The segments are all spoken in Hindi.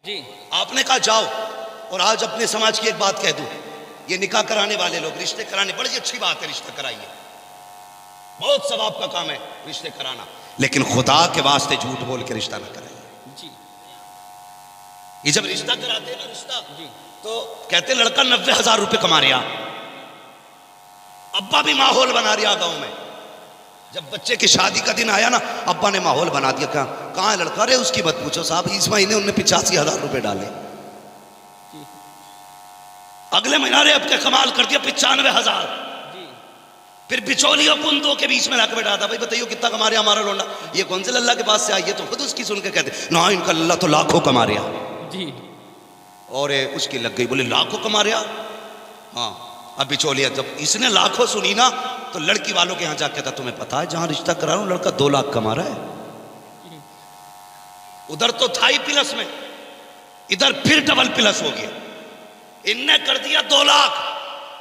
जी। आपने कहा जाओ, और आज अपने समाज की एक बात कह दूं, ये निकाह कराने वाले लोग रिश्ते कराने, बड़ी अच्छी बात है, रिश्ते कराइए, बहुत सवाब का काम है रिश्ते कराना, लेकिन खुदा के वास्ते झूठ बोल के रिश्ता ना कराइए। जी। ये जब रिश्ता कराते हैं ना, रिश्ता जी। तो कहते लड़का 90,000 रुपए कमा रहा, अब्बा भी माहौल बना रहा गांव में। जब बच्चे की शादी का दिन आया ना, अब्बा ने माहौल बना दिया। कहाँ है लड़का? रे उसकी मत पूछो साहब, इस महीने उन्होंने 85,000 रुपए डाले, अगले महीना रे अब के कमाल कर दिया 95,000। फिर बिचौलियों पुंदों के बीच में लाके बैठा था, भाई बताइए कितना कमा रहा हमारा लोंडा? ये कौन से लल्ला के पास से आई है? तो खुद उसकी सुन के कहते ना, इनका लल्ला तो लाखों कमा रहा जी। और उसकी लग गई, बोले लाखों कमा रहा। हाँ, अब बिचौलिया जब इसने लाखों सुनी ना, तो लड़की वालों के यहाँ जाके था, तुम्हें पता है जहां रिश्ता करा रहा हूं लड़का 2 लाख कमा रहा है। उधर तो था ही प्लस में, इधर फिर डबल प्लस हो गया, इनने कर दिया 2 लाख।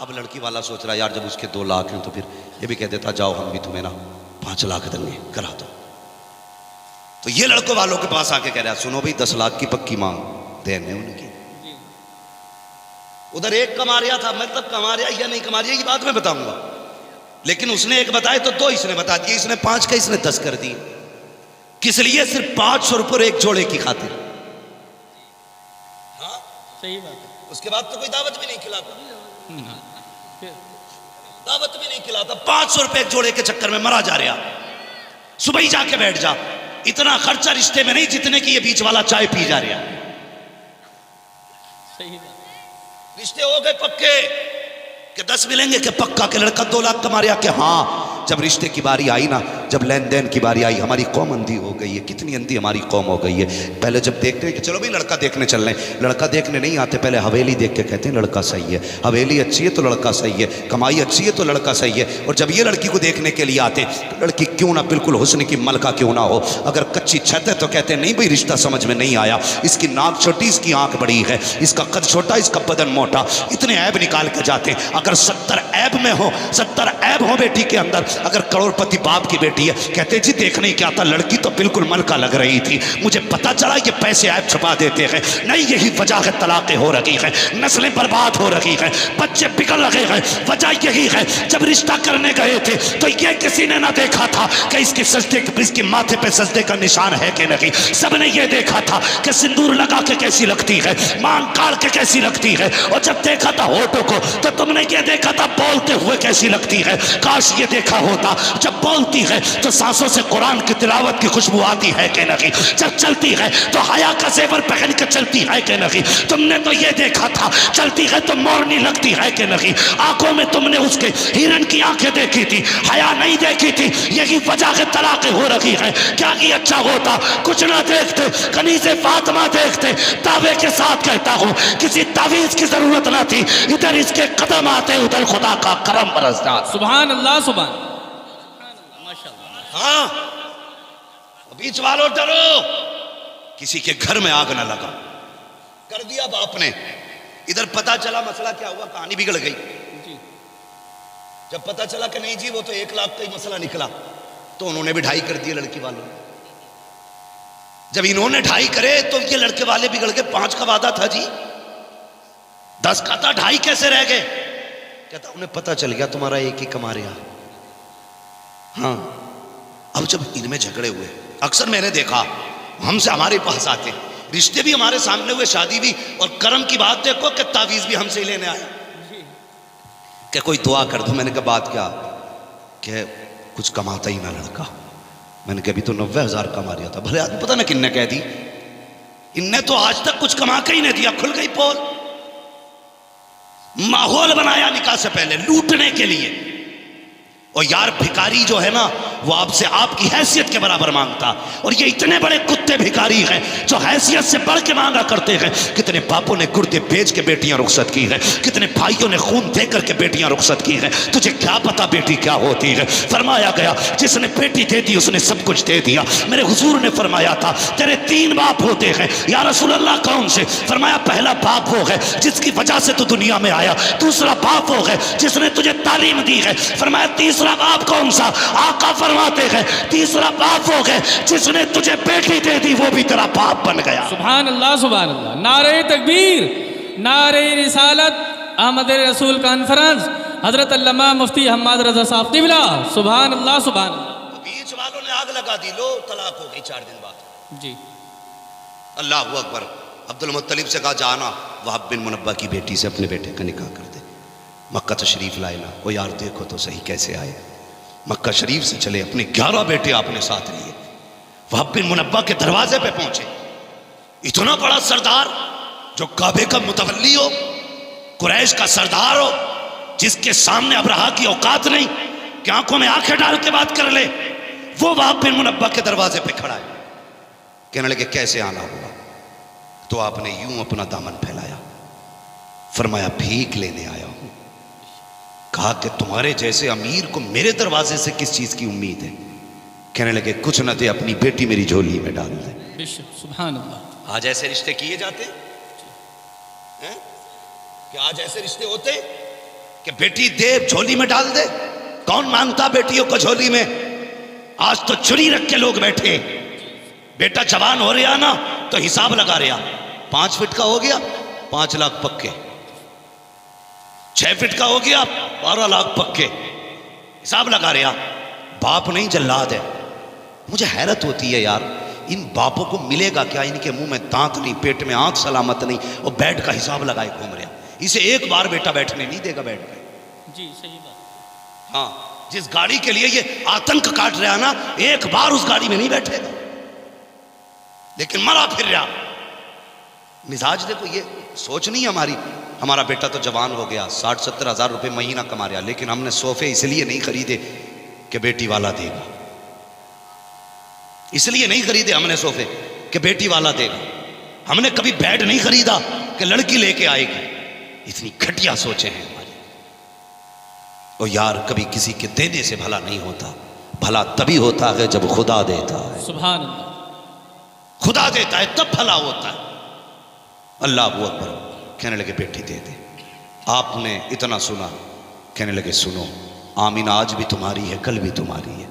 अब लड़की वाला सोच रहा यार, जब उसके 2 लाख हैं तो फिर ये भी कह देता जाओ हम भी तुम्हें ना 5 लाख देंगे, करा दो। तो ये लड़कों वालों के पास आके कह रहा, सुनो भाई 10 लाख की पक्की मांग देंगे उनकी। उधर एक कमा रहा था, मतलब कमा रहा या नहीं कमा रहा ये बात मैं बताऊंगा, लेकिन उसने एक बताए तो 2 इसने बता दिए, इसने 5 का इसने 10 कर दी। किस लिए? सिर्फ 500 रुपये एक जोड़े की खातिर। हाँ सही बात है। उसके बाद तो कोई दावत भी नहीं खिलाता, दावत भी नहीं खिलाता, 500 रुपए एक जोड़े के चक्कर में मरा जा रहा। सुबह ही जाके बैठ जा, इतना खर्चा रिश्ते में नहीं जितने की ये बीच वाला चाय पी जा रहा। सही बात। रिश्ते हो गए पक्के कि 10 मिलेंगे कि पक्का कि लड़का 2 लाख कमा रहा कि हाँ। जब रिश्ते की बारी आई ना, जब लेन देन की बारी आई, हमारी कौम अंधी हो गई है। कितनी अंधी हमारी कौम हो गई है। पहले जब देखते हैं कि चलो भाई लड़का देखने चल रहे हैं, लड़का देखने नहीं आते, पहले हवेली देख के कहते हैं लड़का सही है, हवेली अच्छी है तो लड़का सही है, कमाई अच्छी है तो लड़का सही है। और जब ये लड़की को देखने के लिए आते, तो लड़की क्यों ना बिल्कुल हुस्न की मलका क्यों ना हो, अगर कच्ची छत है तो कहते हैं नहीं भाई रिश्ता समझ में नहीं आया, इसकी नाक छोटी, इसकी आंख बड़ी है, इसका कद छोटा, इसका बदन मोटा, इतने ऐब निकाल के जाते। अगर 70 ऐब में हो, 70 ऐब हो बेटी के अंदर, अगर करोड़पति बाप की बेटी है, कहते जी देखने क्या था, लड़की तो बिल्कुल मलका लग रही थी, मुझे पता चला ये पैसे ऐब छुपा देते हैं। नहीं, यही वजह है तलाक़ें हो रही है, नस्लें बर्बाद हो रही है, बच्चे बिगड़ रहे हैं, वजह यही है। जब रिश्ता करने गए थे तो ये किसी ने ना देखा था कि इसके सजदे, इसके माथे पे सजदे का निशान है कि नहीं। सबने ये देखा था कि सिंदूर लगा के कैसी लगती है, मांग काट के कैसी लगती है, और जब देखा था होठों को तो तुमने ये देखा था बोलते हुए कैसी लगती है। काश ये देखा होता, जब बोलती है तो सांसों से कुरान की तिलावत की खुशबू आती है कि नहीं, जब चलती है तो हया का जेवर पहन के चलती है कि नहीं। तुमने तो ये देखा था चलती है तो मोरनी लगती है कि नहीं। आंखों में तुमने उसके हिरन की आंखें देखी थी, हया नहीं देखी थी। यही वजह के तलाक़ें हो रही है। क्या ही अच्छा होता कुछ ना देखते, कनीज़े फातिमा देखते। दावे के साथ कहता हूँ किसी तावीज़ की जरूरत ना थी, इधर इसके कदम आते, उधर खुदा का करम बरसता। सुभान अल्लाह, सुभान माशाअल्लाह। हाँ, बीच वालों डरो, किसी के घर में आग ना लगा, कर दिया बाप ने। इधर पता चला मसला क्या हुआ, कहानी बिगड़ गई। जब पता चला कि नहीं जी वो तो 1 लाख का ही मसला निकला, तो उन्होंने भी 2.5 कर दिए लड़की वालों ने। जब इन्होंने 2.5 करे तो ये लड़के वाले बिगड़ गए। 5 का वादा था जी, 10 का था, 2.5 कैसे रह गए? कहता उन्हें पता चल गया तुम्हारा एक ही कमा रहा। हाँ, अब जब इनमें झगड़े हुए, अक्सर मैंने देखा हमसे हमारे पास आते, रिश्ते भी हमारे सामने हुए, शादी भी, और कर्म की बात देखो कि तावीज भी हमसे ही लेने आया कि कोई दुआ कर दो। मैंने कहा बात क्या? कि कुछ कमाता ही ना लड़का। मैंने कहा अभी तो 90,000 कमा रहा था। भले आदमी, पता ना किन्ने कह दी, इनने तो आज तक कुछ कमा के ही नहीं दिया। खुल गई पोल, माहौल बनाया निकाह से पहले लूटने के लिए। और यार भिखारी जो है ना, वो आपसे आपकी हैसियत के बराबर मांगता, और ये इतने बड़े कुत्ते भिखारी हैं जो हैसियत से बढ़ के मांगा करते हैं। कितने बापों ने गुर्दे बेच के बेटियां रुखसत की हैं, कितने भाइयों ने खून दे करके बेटियां रुखसत की हैं। तुझे क्या पता बेटी क्या होती है? फरमाया गया जिसने बेटी दे दी उसने सब कुछ दे दिया। मेरे हुजूर ने फरमाया था तेरे 3 बाप होते हैं। या रसूल अल्लाह कौन से? फरमाया पहला बाप हो गए जिसकी वजह से तू दुनिया में आया, दूसरा बाप हो गए जिसने तुझे तालीम दी है, फरमाया तीसरा बाप कौन सा? आका फरमाते हैं तीसरा बाप हो गए जिसने तुझे बेटी दे दी, वो भी तेरा बाप बन गया। सुभान अल्लाह सुभान अल्लाह। नारे तकबीर, नारे रिसालत, अहमद रसूल कॉन्फ्रेंस, हजरत अल्लामा मुफ्ती हम्माद रजा साहब क़िबला। सुभान अल्लाह सुभान अल्लाह। बीच वालों ने आग लगा दी, लो तलाक हो गई 4 दिन बाद। जी अल्लाह अकबर। अब्दुल मुत्तलिब से कहा जाना वहाब बिन मुनब्बा की बेटी से अपने बेटे का निकाह कर दे। मक्का तशरीफ लाए ना, वो यार देखो तो सही कैसे आए। मक्का शरीफ से चले, अपने 11 बेटे आपने साथ लिए, वहाब बिन मुनब्बा के दरवाजे पे पहुंचे। इतना बड़ा सरदार जो काबे का मुतवल्ली हो, कुरैश का सरदार हो, जिसके सामने अब्रहा की औकात नहीं कि आंखों में आंखें डाल के बात कर ले, वो वहाब बिन मुनब्बा के दरवाजे पे खड़ा है। कहने लगे कैसे आना हुआ? तो आपने यूं अपना दामन फैलाया, फरमाया भीख लेने आया हूं। कहा कि तुम्हारे जैसे अमीर को मेरे दरवाजे से किस चीज की उम्मीद है? कहने लगे कुछ न दे, अपनी बेटी मेरी झोली में डाल दे। सुभान अल्लाह। आज ऐसे रिश्ते किए जाते हैं कि आज ऐसे रिश्ते होते कि बेटी दे झोली में डाल दे? कौन मानता बेटियों को झोली में? आज तो चुरी रख के लोग बैठे। बेटा जवान हो रहा ना तो हिसाब लगा रहा, 5 फीट का हो गया 5 लाख पक्के, 6 फीट का हो गया 12 लाख पक्के, हिसाब लगा रहा। बाप नहीं जल्लाद है। मुझे हैरत होती है यार, इन बापों को मिलेगा क्या? इनके मुंह में दांत नहीं, पेट में आंख सलामत नहीं, और बेड का हिसाब लगाए घूम रहा। इसे एक बार बेटा बैठने नहीं देगा बेड पे। जी सही बात। हाँ, जिस गाड़ी के लिए ये आतंक काट रहा ना, एक बार उस गाड़ी में नहीं बैठेगा, लेकिन मरा फिर रहा। मिजाज देखो, ये सोच नहीं हमारी। हमारा बेटा तो जवान हो गया, 60-70 हजार रुपए महीना कमा रहा, लेकिन हमने सोफे इसलिए नहीं खरीदे कि बेटी वाला देगा। इसलिए नहीं खरीदे हमने सोफे कि बेटी वाला देगा। हमने कभी बेड नहीं खरीदा कि लड़की लेके आएगी। इतनी घटिया सोचे हैं हमारी। और यार कभी किसी के देने से भला नहीं होता, भला तभी होता है जब खुदा देता है। सुभान अल्लाह। खुदा देता है तब भला होता है। अल्लाह अकबर। कहने लगे बेटी दे दे। आपने इतना सुना, कहने लगे सुनो, आमीना आज भी तुम्हारी है, कल भी तुम्हारी है।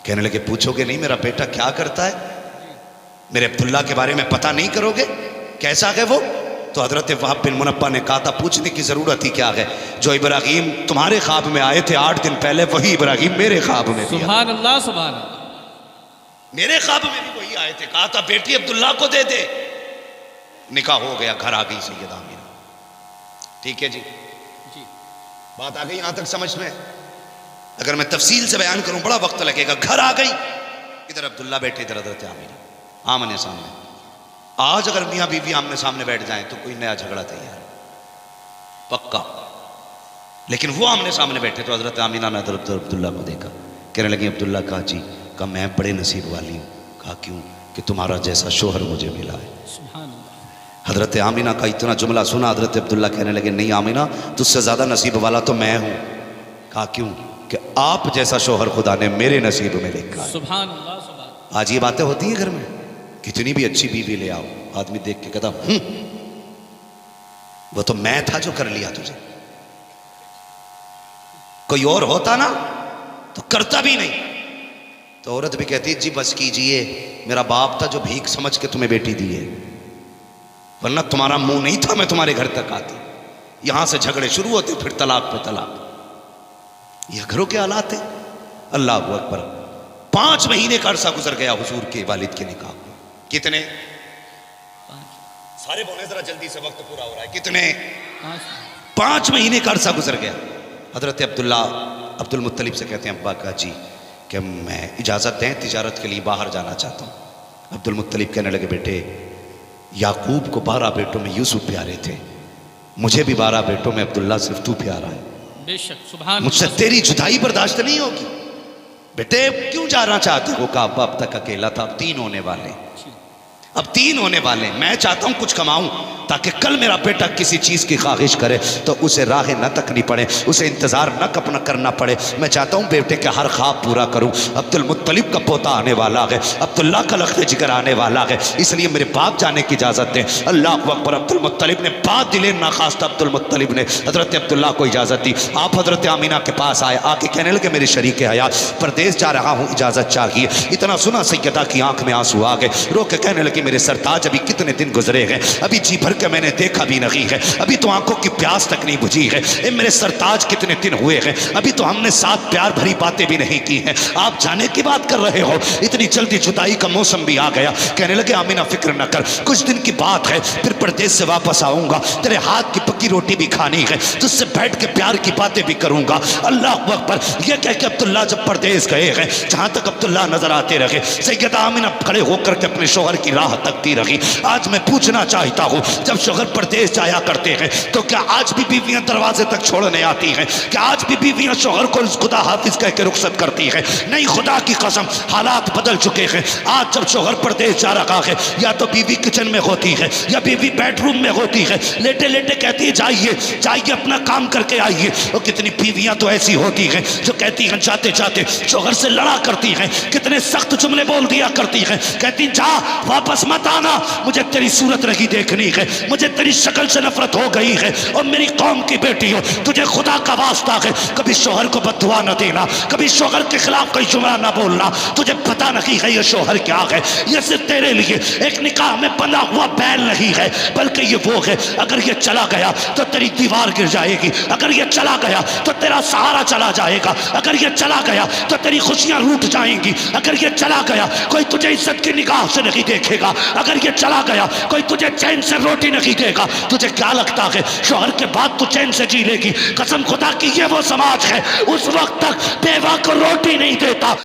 कहने लगे पूछोगे नहीं मेरा बेटा क्या करता है? मेरे अब्दुल्ला के बारे में पता नहीं करोगे? कैसा है वो? तो हजरत वहाब बिन मुनब्बा ने कहा था पूछने की जरूरत ही क्या है? जो इब्राहिम तुम्हारे ख्वाब में आए थे 8 दिन पहले, वही इब्राहिम मेरे ख्वाब में भी। सुभान अल्लाह सुभान अल्लाह। मेरे ख्वाब में भी वही आए थे, कहा था बेटी अब्दुल्ला को दे दे। निकाह हो गया, घर आ गई सैयदा आमीना। ठीक है जी, बात आ गई यहां तक समझ में? अगर मैं तफसील से बयान करूं बड़ा वक्त लगेगा। घर आ गई, इधर अब्दुल्ला बैठे, इधर हजरत आमीना आमने सामने। आज अगर मियां बीवी आमने सामने बैठ जाएं तो कोई नया झगड़ा तैयार पक्का। लेकिन वो आमने सामने बैठे तो हजरत आमीना ने हजरत अब्दुल्ला को देखा। कहने लगी अब्दुल्ला कहा जी, कहा मैं बड़े नसीब वाली हूँ। कहा क्यों? कि तुम्हारा जैसा शोहर मुझे मिला है। सुभान अल्लाह। हजरत आमीना का इतना जुमला सुना, हजरत अब्दुल्ला कहने लगे नहीं आमीना, तुझसे ज्यादा नसीब वाला तो मैं हूं। कहा क्यों? कि आप जैसा शोहर खुदा ने मेरे नसीब में लिखा है। सुभान अल्लाह सुभान। आज ये बातें होती हैं घर में। कितनी भी अच्छी बीवी ले आओ, आदमी देख के कहता वो तो मैं था जो कर लिया तुझे। कोई और होता ना तो करता भी नहीं। तो औरत भी कहती जी बस कीजिए, मेरा बाप था जो भीख समझ के तुम्हें बेटी दी है, वरना तुम्हारा मुंह नहीं था मैं तुम्हारे घर तक आती। यहां से झगड़े शुरू होते, फिर तलाक पे तलाक। ये घरों के हालात है। अल्लाह अकबर। 5 महीने का अरसा गुजर गया हुजूर के वालिद के निकाह को। कितने? सारे बोले जरा जल्दी से, वक्त पूरा हो रहा है। कितने? 5 महीने का अरसा गुजर गया। हजरत अब्दुल्ला अब्दुल मुत्तलिब से कहते हैं अब्बा का जी कि मैं इजाजत दें, तिजारत के लिए बाहर जाना चाहता हूं। अब्दुल मुत्तलिब कहने लगे बेटे, याकूब को 12 बेटों में यूसुफ प्यारे थे, मुझे भी 12 बेटों में अब्दुल्ला सिर्फ तू प्यारा है। बेशक सुभान। मुझसे तेरी जुदाई बर्दाश्त नहीं होगी। बेटे क्यों जाना चाहते हो? कहा अब्बा अब तक अकेला था, अब 3 होने वाले, अब 3 होने वाले। मैं चाहता हूं कुछ कमाऊं ताकि कल मेरा बेटा किसी चीज़ की ख्वाहिश करे तो उसे राहें न तकनी पड़े, उसे इंतज़ार न अपना करना पड़े। मैं चाहता हूँ बेटे के हर ख्वाब पूरा करूँ। अब्दुल मुत्तलिब का पोता आने वाला है, अब्दुल्ला का लख्त जिगर आने वाला है, इसलिए मेरे बाप जाने की इजाज़त दें। अल्लाह अकबर। अब्दुल मुत्तलिब ने बात दिले ना खास्ता अब्दुल मुत्तलिब ने हज़रत अब्दुल्ला को इजाज़त दी। आप हज़रत आमीना के पास आए, आके कहने लगे मेरे शरीक हयात परदेश जा रहा हूँ, इजाज़त चाहिए। इतना सुना सैयदा की आंख में आंसू आ गए, रो के कहने लगी मेरे सरताज अभी कितने दिन गुजरे हैं, अभी जी भर के मैंने देखा भी नहीं है, अभी तो आंखों की प्यास तक नहीं बुझी है। ए मेरे सरताज कितने दिन हुए हैं, अभी तो हमने साथ प्यार भरी बातें भी नहीं की हैं, आप जाने की बात कर रहे हो, इतनी जल्दी जुदाई का मौसम भी आ गया। कहने लगे आमीना फिक्र न कर, कुछ दिन की बात है, फिर परदेश से वापस आऊंगा, तेरे हाथ की पक्की रोटी भी खानी है, तुझसे बैठ के प्यार की बातें भी करूंगा। अल्लाह अकबर। यह कह के अब्दुल्ला जब परदेश गए हैं, जहां तक अब्दुल्ला नजर आते रहे, सैयदा आमीना खड़े होकर के अपने शोहर की राह तकती रही। आज मैं पूछना चाहता हूँ, जब शोहर परदेश जाया करते हैं तो क्या आज भी बीवियां दरवाजे तक छोड़ने आती हैं? क्या आज भी बीवियां शोहर को खुदा हाफिज कह के रुखसत करती है? नहीं, खुदा की कसम हालात बदल चुके हैं। आज जब शोहर परदेश जा रहा है, या तो बीवी किचन में होती है या बीवी बेडरूम में होती है, लेटे लेटे कहती है जाइए जाइए अपना काम करके आइए। और कितनी बीवियां तो ऐसी होती हैं जो कहती हैं जाते जाते शोहर से लड़ा करती हैं, कितने सख्त जुमले बोल दिया करती हैं, कहती जा वापस मत आना, मुझे तेरी सूरत नहीं देखनी है, मुझे तेरी शक्ल से नफरत हो गई है, और मेरी कौम की बेटी हो, तुझे खुदा का वास्ता है कभी शोहर को बददुआ न देना, कभी शोहर के खिलाफ कोई जुमला न बोलना, तुझे पता नहीं है ये शोहर क्या है, ये सिर्फ तेरे लिए एक निकाह में बना हुआ बैल नहीं है, बल्कि ये वो है, अगर ये चला गया तो तेरी दीवार गिर जाएगी, अगर ये चला गया तो तेरा सहारा चला जाएगा, अगर ये चला गया तो तेरी खुशियां रूठ जाएंगी, अगर ये चला गया कोई तुझे इज्जत की निगाह से नहीं देखेगा, अगर ये चला गया कोई तुझे चैन से रोटी नहीं देगा। तुझे क्या लगता है शोहर के बाद तू चैन से जी लेगी? कसम खुदा की ये वो समाज है उस वक्त तक बेवा को रोटी नहीं देता।